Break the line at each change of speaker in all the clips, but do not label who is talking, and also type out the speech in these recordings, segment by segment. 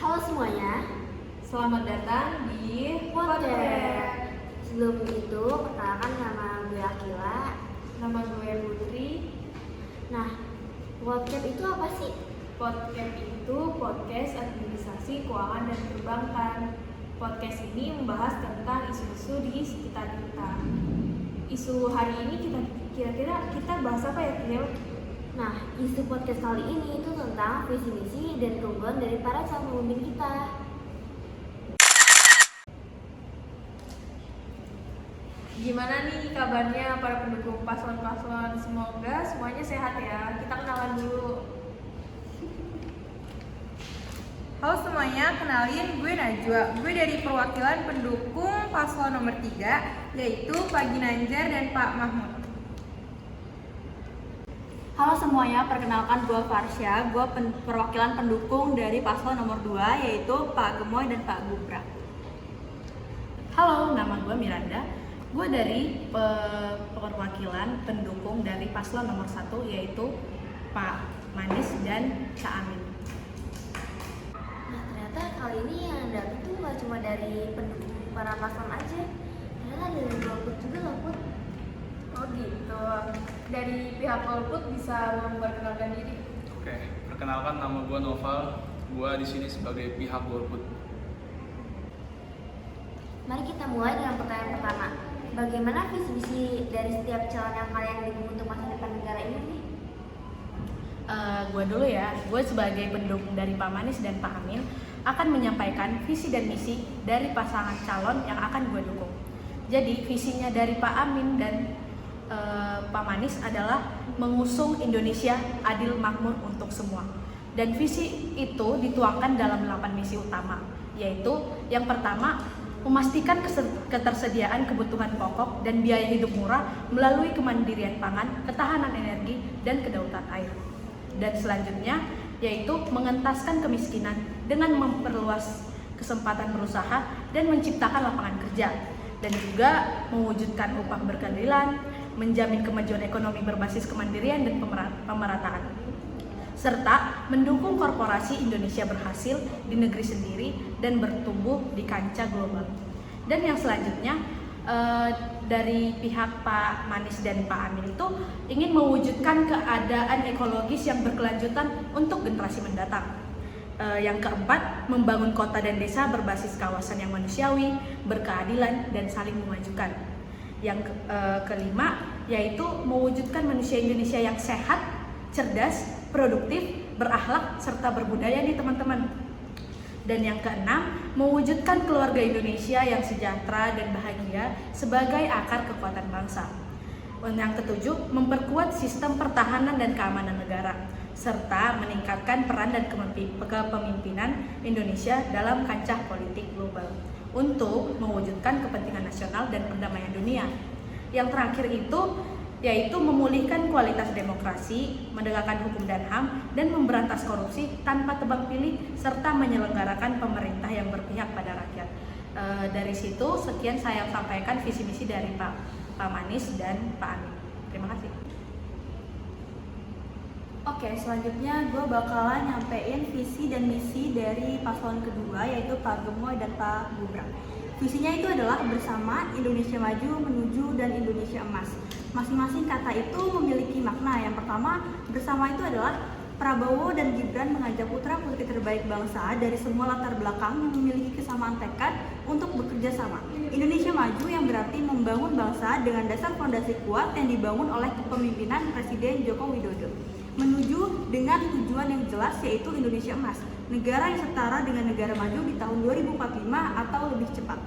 Halo semuanya,
Selamat datang di
podcast. Sebelum itu, perkenalkan nama gue Akila.
Nama gue Putri.
Nah, podcast itu apa sih?
Podcast itu podcast administrasi keuangan dan perbankan. Podcast ini membahas tentang isu-isu di sekitar kita. Isu hari ini kira-kira kita bahas apa ya, Kil?
Nah, isu podcast kali ini itu tentang visi misi dan keunggulan dari para calon pemimpin kita.
Gimana nih kabarnya para pendukung paslon-paslon? Semoga semuanya sehat ya. Kita kenalan dulu.
Halo semuanya, kenalin gue Najwa. Gue dari perwakilan pendukung paslon nomor 3, yaitu Pak Ginanjar dan Pak Mahmud.
Halo semuanya, perkenalkan gue Farsya. Gue perwakilan pendukung dari paslon nomor 2, yaitu Pak Gemoy dan Pak Gubra.
Halo, nama gue Miranda. Gue dari perwakilan pendukung dari paslon nomor 1, yaitu Pak Manis dan Cak Amin.
Nah, ternyata kali ini yang datang tuh gak cuma dari pendukung para paslon aja, ternyata dari Golput juga loh, Put.
Oh gitu. Dari pihak Golput bisa memperkenalkan diri.
Oke, perkenalkan nama gue Noval. Gue di sini sebagai pihak Golput.
Mari kita mulai dengan pertanyaan pertama. Bagaimana visi misi dari setiap calon yang kalian dukung untuk masa depan negara ini nih?
Gue dulu ya, gue sebagai pendukung dari Pak Manis dan Pak Amin akan menyampaikan visi dan misi dari pasangan calon yang akan gue dukung. Jadi visinya dari Pak Amin dan Pak Manis adalah mengusung Indonesia adil makmur untuk semua. Dan visi itu dituangkan dalam 8 misi utama, yaitu yang pertama, memastikan ketersediaan kebutuhan pokok dan biaya hidup murah melalui kemandirian pangan, ketahanan energi, dan kedaulatan air. Dan selanjutnya, yaitu mengentaskan kemiskinan dengan memperluas kesempatan berusaha dan menciptakan lapangan kerja, dan juga mewujudkan upah berkeadilan, menjamin kemajuan ekonomi berbasis kemandirian dan pemerataan, serta mendukung korporasi Indonesia berhasil di negeri sendiri dan bertumbuh di kancah global. Dan yang selanjutnya, dari pihak Pak Manis dan Pak Amin itu ingin mewujudkan keadaan ekologis yang berkelanjutan untuk generasi mendatang. Yang keempat, membangun kota dan desa berbasis kawasan yang manusiawi, berkeadilan, dan saling memajukan. Yang kelima, yaitu mewujudkan manusia Indonesia yang sehat, cerdas, produktif, berakhlak, serta berbudaya nih teman-teman. Dan yang keenam, mewujudkan keluarga Indonesia yang sejahtera dan bahagia sebagai akar kekuatan bangsa. Yang ketujuh, memperkuat sistem pertahanan dan keamanan negara, serta meningkatkan peran dan kepemimpinan Indonesia dalam kancah politik global untuk mewujudkan kepentingan nasional dan perdamaian dunia. Yang terakhir itu yaitu memulihkan kualitas demokrasi, menegakkan hukum dan HAM, dan memberantas korupsi tanpa tebang pilih, serta menyelenggarakan pemerintah yang berpihak pada rakyat. Dari situ, sekian saya sampaikan visi misi dari Pak Manis dan Pak Amin. Terima kasih.
Oke, selanjutnya gue bakalan nyampein visi dan misi dari paslon kedua, yaitu Pak Gemoy dan Pak Gubra. Visinya itu adalah bersama Indonesia maju menuju dan Indonesia emas. Masing-masing kata itu memiliki makna. Yang pertama, bersama itu adalah Prabowo dan Gibran mengajak putra-putri terbaik bangsa dari semua latar belakang yang memiliki kesamaan tekad untuk bekerja sama. Indonesia maju yang berarti membangun bangsa dengan dasar fondasi kuat yang dibangun oleh kepemimpinan Presiden Joko Widodo. Menuju dengan tujuan yang jelas, yaitu Indonesia emas, negara yang setara dengan negara maju di tahun 2045 atau lebih cepat.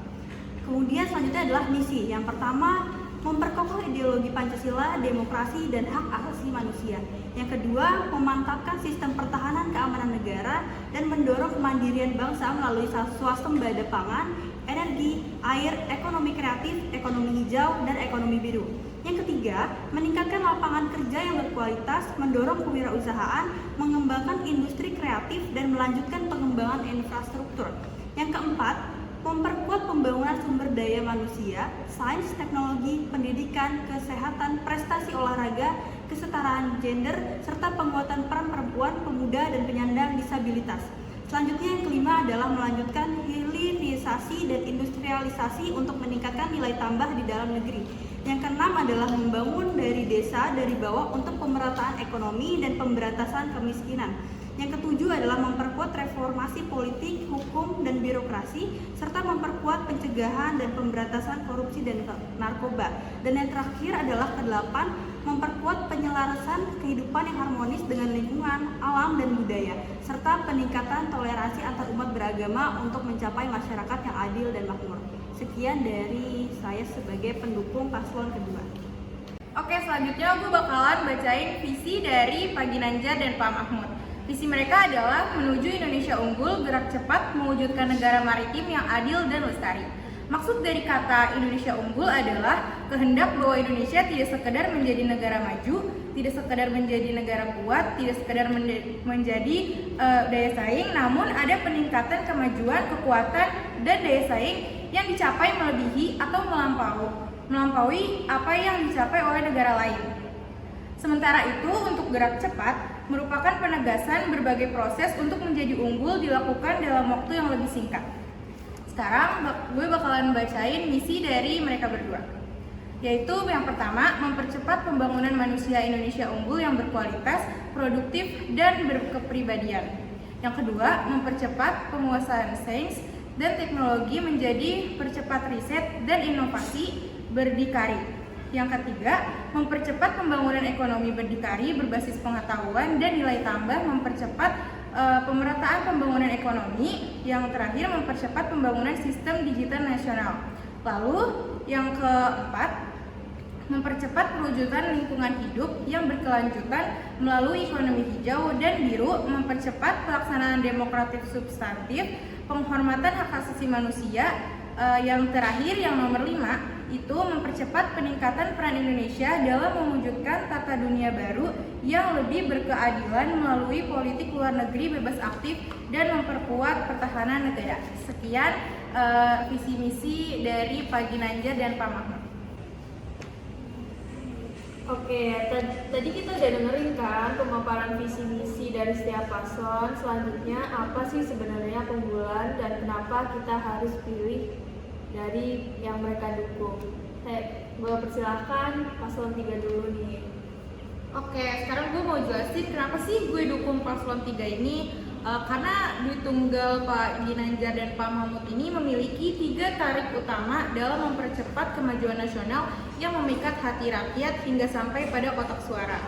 Kemudian selanjutnya adalah misi. Yang pertama, memperkokoh ideologi Pancasila, demokrasi, dan hak asasi manusia. Yang kedua, memantapkan sistem pertahanan keamanan negara dan mendorong kemandirian bangsa melalui swasembada pangan, energi, air, ekonomi kreatif, ekonomi hijau, dan ekonomi biru. Yang ketiga, meningkatkan lapangan kerja yang berkualitas, mendorong kewirausahaan, mengembangkan industri kreatif, dan melanjutkan pengembangan infrastruktur. Yang keempat, memperkuat pembangunan sumber daya manusia, sains, teknologi, pendidikan, kesehatan, prestasi olahraga, kesetaraan gender, serta penguatan peran perempuan, pemuda, dan penyandang disabilitas. Selanjutnya yang kelima adalah melanjutkan hilirisasi dan industrialisasi untuk meningkatkan nilai tambah di dalam negeri. Yang keenam adalah membangun dari desa dari bawah untuk pemerataan ekonomi dan pemberantasan kemiskinan. Yang ketujuh adalah memperkuat reformasi politik, hukum, dan birokrasi, serta memperkuat pencegahan dan pemberantasan korupsi dan narkoba. Dan yang terakhir adalah kedelapan, memperkuat penyelarasan kehidupan yang harmonis dengan lingkungan, alam, dan budaya, serta peningkatan toleransi antar umat beragama untuk mencapai masyarakat yang adil dan makmur. Sekian dari saya sebagai pendukung paslon kedua.
Oke, selanjutnya gue bakalan bacain visi dari Pak Ginanjar dan Pak Mahmud. Visi mereka adalah menuju Indonesia unggul, gerak cepat, mewujudkan negara maritim yang adil dan lestari. Maksud dari kata Indonesia unggul adalah kehendak bahwa Indonesia tidak sekedar menjadi negara maju, tidak sekedar menjadi negara kuat, tidak sekedar menjadi daya saing, namun ada peningkatan kemajuan, kekuatan, dan daya saing yang dicapai melebihi atau melampaui apa yang dicapai oleh negara lain. Sementara itu, untuk gerak cepat merupakan penegasan berbagai proses untuk menjadi unggul dilakukan dalam waktu yang lebih singkat. Sekarang gue bakalan bacain misi dari mereka berdua, yaitu yang pertama, mempercepat pembangunan manusia Indonesia unggul yang berkualitas, produktif, dan berkepribadian. Yang kedua, mempercepat penguasaan sains dan teknologi menjadi percepat riset dan inovasi berdikari. Yang ketiga, mempercepat pembangunan ekonomi berdikari berbasis pengetahuan dan nilai tambah, mempercepat pemerataan pembangunan ekonomi. Yang terakhir, mempercepat pembangunan sistem digital nasional. Lalu, yang keempat, mempercepat perwujudan lingkungan hidup yang berkelanjutan melalui ekonomi hijau dan biru, mempercepat pelaksanaan demokratik substantif, penghormatan hak asasi manusia. Yang terakhir, yang nomor 5, itu mempercepat peningkatan peran Indonesia dalam mewujudkan tata dunia baru yang lebih berkeadilan melalui politik luar negeri bebas aktif dan memperkuat pertahanan negara. Sekian visi misi dari Pak Ginanjar dan Pak Mahmud.
Oke, tadi kita udah dengerin kan pemaparan visi misi dari setiap paslon. Selanjutnya, apa sih sebenarnya keunggulan dan kenapa kita harus pilih dari yang mereka dukung? Gue persilahkan paslon 3 dulu nih.
Oke, sekarang gue mau jelasin kenapa sih gue dukung paslon 3 ini. Karena Dwi Tunggal Pak Ginanjar dan Pak Mahmud ini memiliki 3 tarik utama dalam mempercepat kemajuan nasional yang memikat hati rakyat hingga sampai pada kotak suara.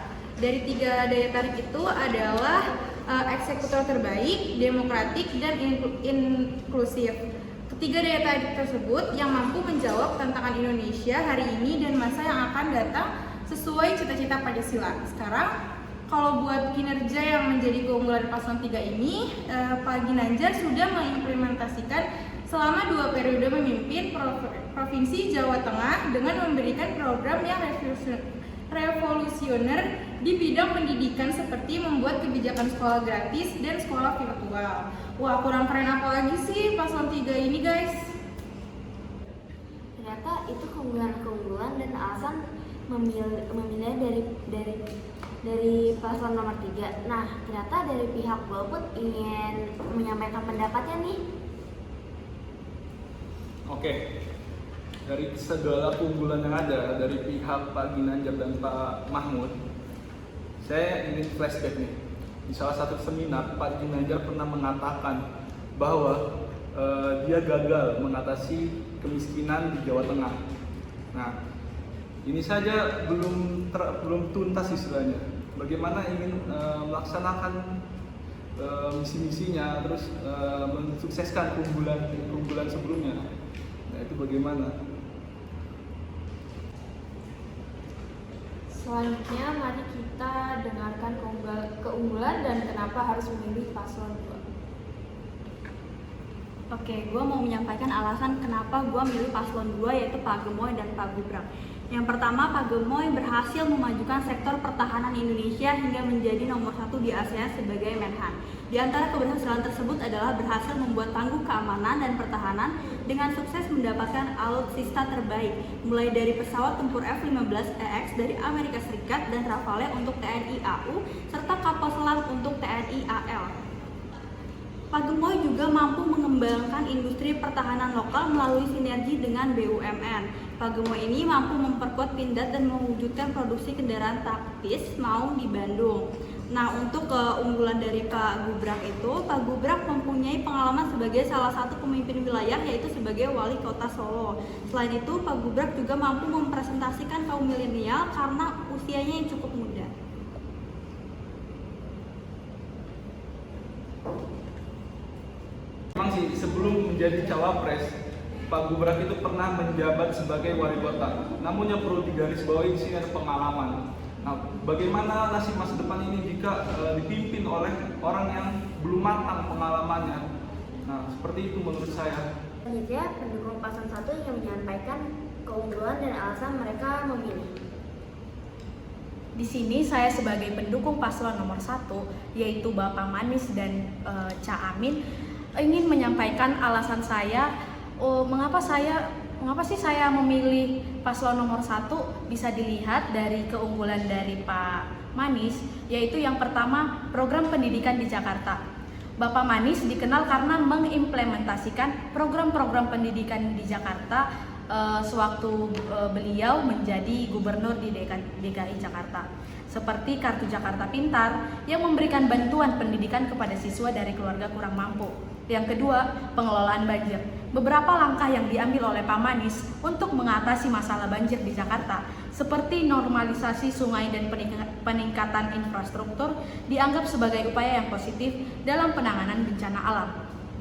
Dari 3 daya tarik itu adalah eksekutor terbaik, demokratik, dan inklusif. Ketiga daya tarik tersebut yang mampu menjawab tantangan Indonesia hari ini dan masa yang akan datang sesuai cita-cita Pancasila. Sekarang, kalau buat kinerja yang menjadi keunggulan paslon 3 ini, Pak Ginanjar sudah mengimplementasikan selama 2 periode memimpin Provinsi Jawa Tengah dengan memberikan program yang revolusioner di bidang pendidikan seperti membuat kebijakan sekolah gratis dan sekolah virtual. Wah, kurang keren apa lagi sih paslon 3 ini, guys?
Ternyata itu keunggulan dan alasan memilih dari paslon nomor 3. Nah, ternyata dari pihak golput ingin menyampaikan pendapatnya nih.
Oke, dari segala keunggulan yang ada dari pihak Pak Ginanjar dan Pak Mahmud, saya ingin flashback nih. Di salah satu seminar, Pak Ginanjar pernah mengatakan bahwa dia gagal mengatasi kemiskinan di Jawa Tengah. Nah, ini saja belum tuntas istilahnya. Bagaimana ingin melaksanakan misi-misinya, terus mensukseskan keunggulan sebelumnya. Nah, itu bagaimana?
Selanjutnya, mari kita dengarkan keunggulan dan kenapa harus memilih paslon 2.
Oke, gue mau menyampaikan alasan kenapa gue milih paslon 2, yaitu Pak Gemoy dan Pak Gubrang. Yang pertama, Pak Gemoy berhasil memajukan sektor pertahanan Indonesia hingga menjadi nomor 1 di ASEAN sebagai Menhan. Di antara keberhasilan tersebut adalah berhasil membuat tangguh keamanan dan pertahanan dengan sukses mendapatkan alutsista terbaik, mulai dari pesawat tempur F-15EX dari Amerika Serikat dan Rafale untuk TNI AU, serta kapal selam untuk TNI AL. Pak Gemoy juga mampu mengembangkan industri pertahanan lokal melalui sinergi dengan BUMN. Pak Gemoy ini mampu memperkuat Pindad dan mewujudkan produksi kendaraan taktis maung di Bandung. Nah, untuk keunggulan dari Pak Gubrak itu, Pak Gubrak mempunyai pengalaman sebagai salah satu pemimpin wilayah, yaitu sebagai wali kota Solo. Selain itu, Pak Gubrak juga mampu mempresentasikan kaum milenial karena usianya yang cukup muda.
Memang sih sebelum menjadi cawapres, Pak Gubrak itu pernah menjabat sebagai wali kota. Namun yang perlu digarisbawahi di sini ada pengalaman. Nah, bagaimana nasib masa depan ini jika dipimpin oleh orang yang belum matang pengalamannya? Nah, seperti itu menurut saya.
Selanjutnya, pendukung paslon 1 yang menyampaikan keunggulan dan alasan mereka memilih.
Di sini saya sebagai pendukung paslon nomor 1, yaitu Bapak Manis dan Ca Amin, ingin menyampaikan alasan saya mengapa sih saya memilih paslon nomor 1. Bisa dilihat dari keunggulan dari Pak Manis, yaitu yang pertama, program pendidikan di Jakarta. Bapak Manis dikenal karena mengimplementasikan program-program pendidikan di Jakarta sewaktu beliau menjadi gubernur di DKI Jakarta, seperti Kartu Jakarta Pintar yang memberikan bantuan pendidikan kepada siswa dari keluarga kurang mampu. Yang kedua, pengelolaan banjir. Beberapa langkah yang diambil oleh Pak Manis untuk mengatasi masalah banjir di Jakarta, seperti normalisasi sungai dan peningkatan infrastruktur, dianggap sebagai upaya yang positif dalam penanganan bencana alam.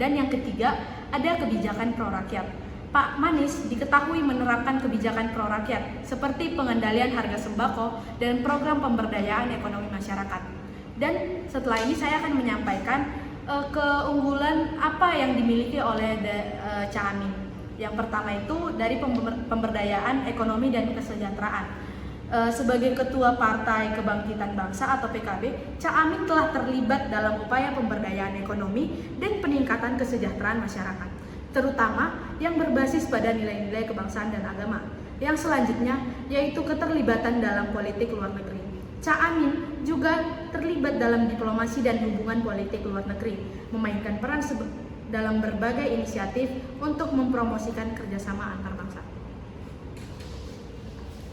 Dan yang ketiga, ada kebijakan pro-rakyat. Pak Manis diketahui menerapkan kebijakan pro-rakyat, seperti pengendalian harga sembako dan program pemberdayaan ekonomi masyarakat. Dan setelah ini saya akan menyampaikan keunggulan apa yang dimiliki oleh Ca Amin. Yang pertama itu dari pemberdayaan ekonomi dan kesejahteraan. Sebagai Ketua Partai Kebangkitan Bangsa atau PKB, Ca Amin telah terlibat dalam upaya pemberdayaan ekonomi dan peningkatan kesejahteraan masyarakat, terutama yang berbasis pada nilai-nilai kebangsaan dan agama. Yang selanjutnya yaitu keterlibatan dalam politik luar negeri. Ca Amin juga terlibat dalam diplomasi dan hubungan politik luar negeri, memainkan peran dalam berbagai inisiatif untuk mempromosikan kerjasama antar bangsa.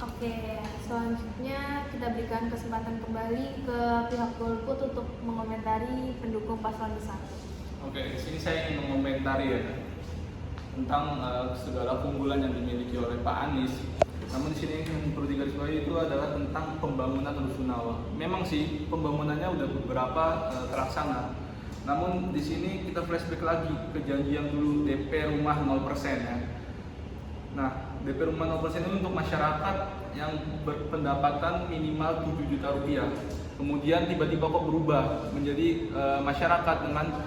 Oke, selanjutnya kita berikan kesempatan kembali ke pihak Golput untuk mengomentari pendukung paslon 1.
Oke, di sini saya ingin mengomentari ya tentang segala keunggulan yang dimiliki oleh Pak Anies. Namun di sini yang perlu digarisbawahi itu adalah tentang pembangunan rusunawa. Memang sih pembangunannya udah beberapa terlaksana. Namun di sini kita flashback lagi ke janji yang dulu DP rumah 0% ya. Nah, DP rumah 0% itu untuk masyarakat yang berpendapatan minimal 7 juta rupiah. Kemudian tiba-tiba kok berubah menjadi masyarakat dengan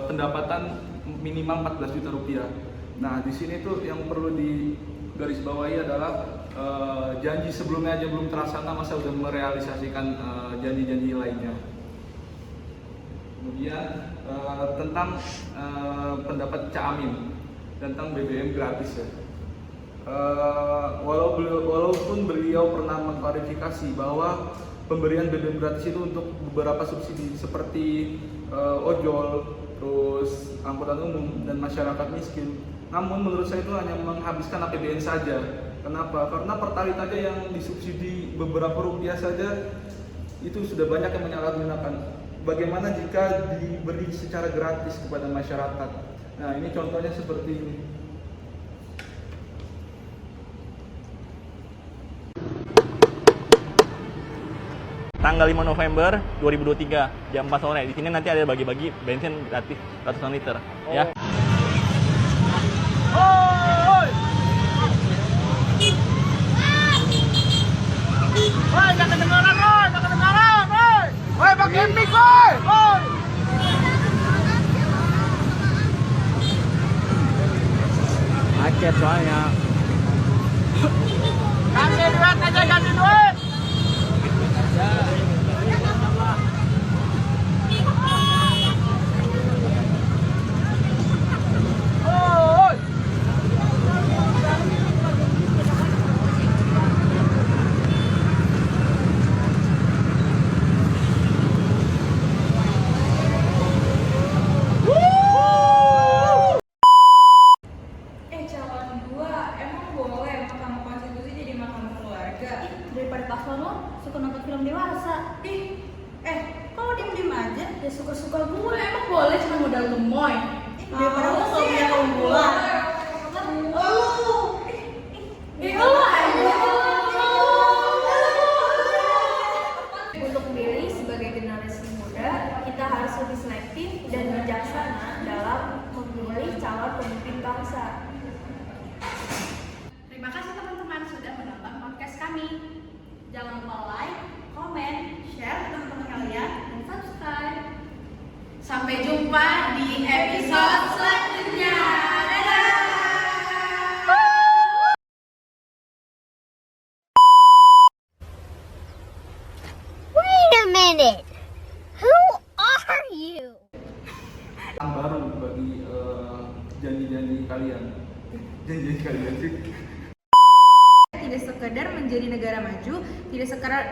pendapatan minimal 14 juta rupiah. Nah, di sini tuh yang perlu digarisbawahi adalah janji sebelumnya aja belum terlaksana, masa udah merealisasikan janji-janji lainnya. Kemudian tentang pendapat Ca Amin tentang BBM gratis ya. Walaupun beliau pernah mengklarifikasi bahwa pemberian BBM gratis itu untuk beberapa subsidi seperti ojol, terus angkutan umum dan masyarakat miskin. Namun menurut saya itu hanya menghabiskan APBN saja. Kenapa? Karena pertalit aja yang disubsidi beberapa rupiah saja itu sudah banyak yang menyalahgunakan. Bagaimana jika diberi secara gratis kepada masyarakat? Nah, ini contohnya seperti ini.
Tanggal 5 November 2023 jam 4 sore. Di sini nanti ada bagi-bagi bensin gratis ratusan liter ya.
Woi, jangan kedengaran, woi, jangan kedengaran, woi. Woi, pakai mic, woi. Woi. Macet soalnya. Ganti duit aja, ganti duit. Woo!
Kok lo diem-diem aja?
Ya suka-suka gue, emang boleh cuma modal gemoy.
Daripada lo gak punya keunggulan.
Untuk memilih sebagai generasi muda, kita harus lebih selektif dan bijaksana dalam memilih calon pemimpin bangsa.
Terima kasih teman-teman sudah menonton podcast kami.
Jangan lupa like, komen, share ke teman-teman kalian, dan subscribe.
Sampai jumpa di episode selanjutnya. Dadah!
Wait a minute. Who are you?
Yang baru bagi janji-janji kalian. Janji kalian sih.
Tidak sekedar menjadi negara maju, tidak sekedar